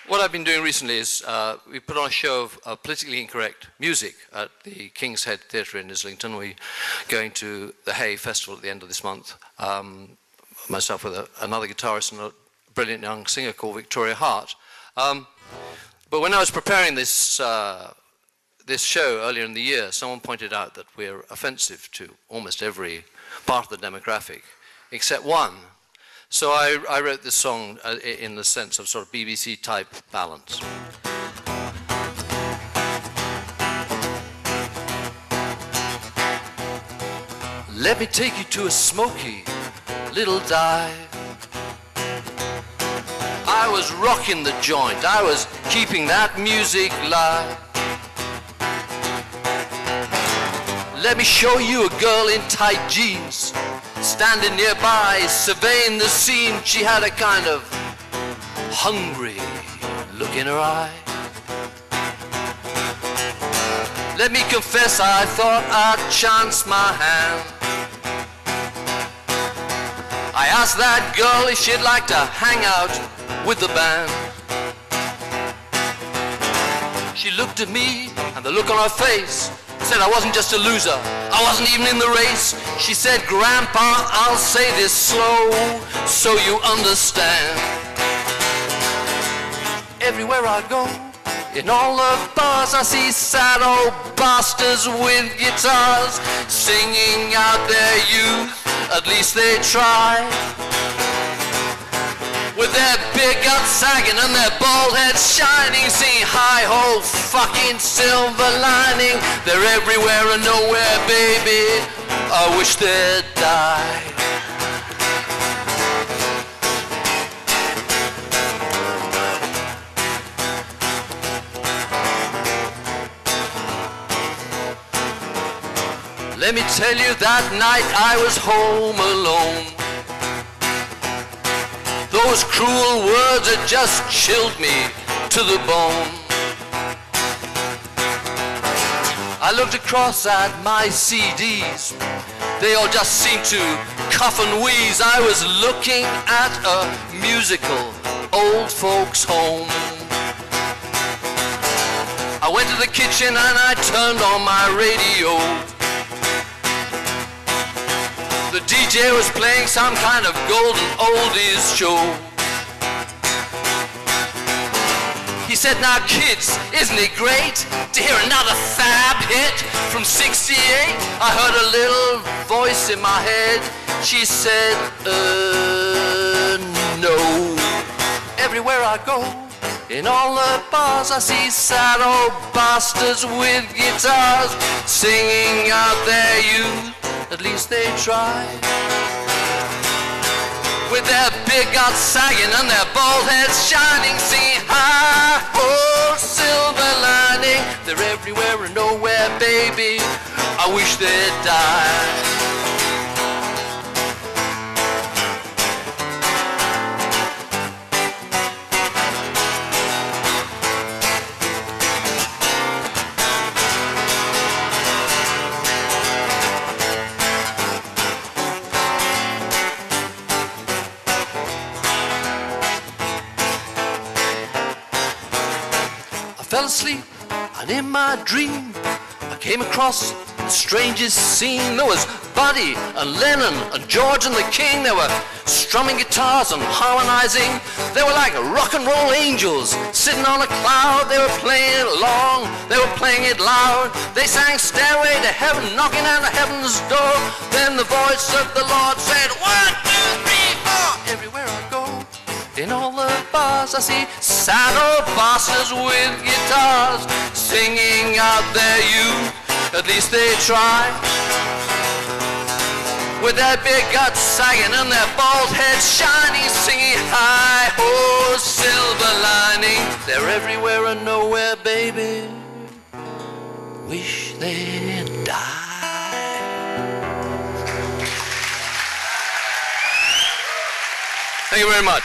What I've been doing recently is we put on a show of politically incorrect music at the King's Head Theatre in Islington. We're going to the Hay Festival at the end of this month. Myself with another guitarist and a brilliant young singer called Victoria Hart. But when I was preparing this this show earlier in the year, someone pointed out that we're offensive to almost every part of the demographic, except one. So I wrote this song in the sense of sort of BBC-type balance. Let me take you to a smoky little dive. I was rocking the joint, I was keeping that music live. Let me show you a girl in tight jeans, standing nearby, surveying the scene. She had a kind of hungry look in her eye. Let me confess, I thought I'd chance my hand. I asked that girl if she'd like to hang out with the band. She looked at me, and the look on her face said I wasn't just a loser, I wasn't even in the race. She said, Grandpa, I'll say this slow so you understand. Everywhere I go, in all the bars, I see sad old bastards with guitars, singing out their youth, at least they try. With their big guts sagging and their bald heads shining, singing hi-ho, fucking silver lining. They're everywhere and nowhere, baby, I wish they'd die. Let me tell you, that night I was home alone. Those cruel words had just chilled me to the bone. I looked across at my CDs. They all just seemed to cough and wheeze. I was looking at a musical old folks' home. I went to the kitchen and I turned on my radio. The DJ was playing some kind of golden oldies show. He said, now kids, isn't it great to hear another fab hit from '68? I heard a little voice in my head. She said, no. Everywhere I go, in all the bars, I see sad old bastards with guitars, singing out their youth, at least they try. With their big guts sagging and their bald heads shining, singing hi-ho, silver lining. They're everywhere and nowhere, baby, I wish they'd die. I fell asleep, and in my dream I came across the strangest scene. There was Buddy and Lennon and George and the King. They were strumming guitars and harmonizing. They were like rock and roll angels sitting on a cloud. They were playing it long, they were playing it loud. They sang Stairway to Heaven, knocking on the heaven's door. Then the voice of the Lord said, 1, 2, 3, 4. Everywhere I go, in all the bars, I see sad old bastards with guitars, singing out their youth, at least they try. With their big guts sagging and their bald heads shining, singing hi-ho, silver lining. They're everywhere and nowhere, baby, wish they'd die. Thank you very much.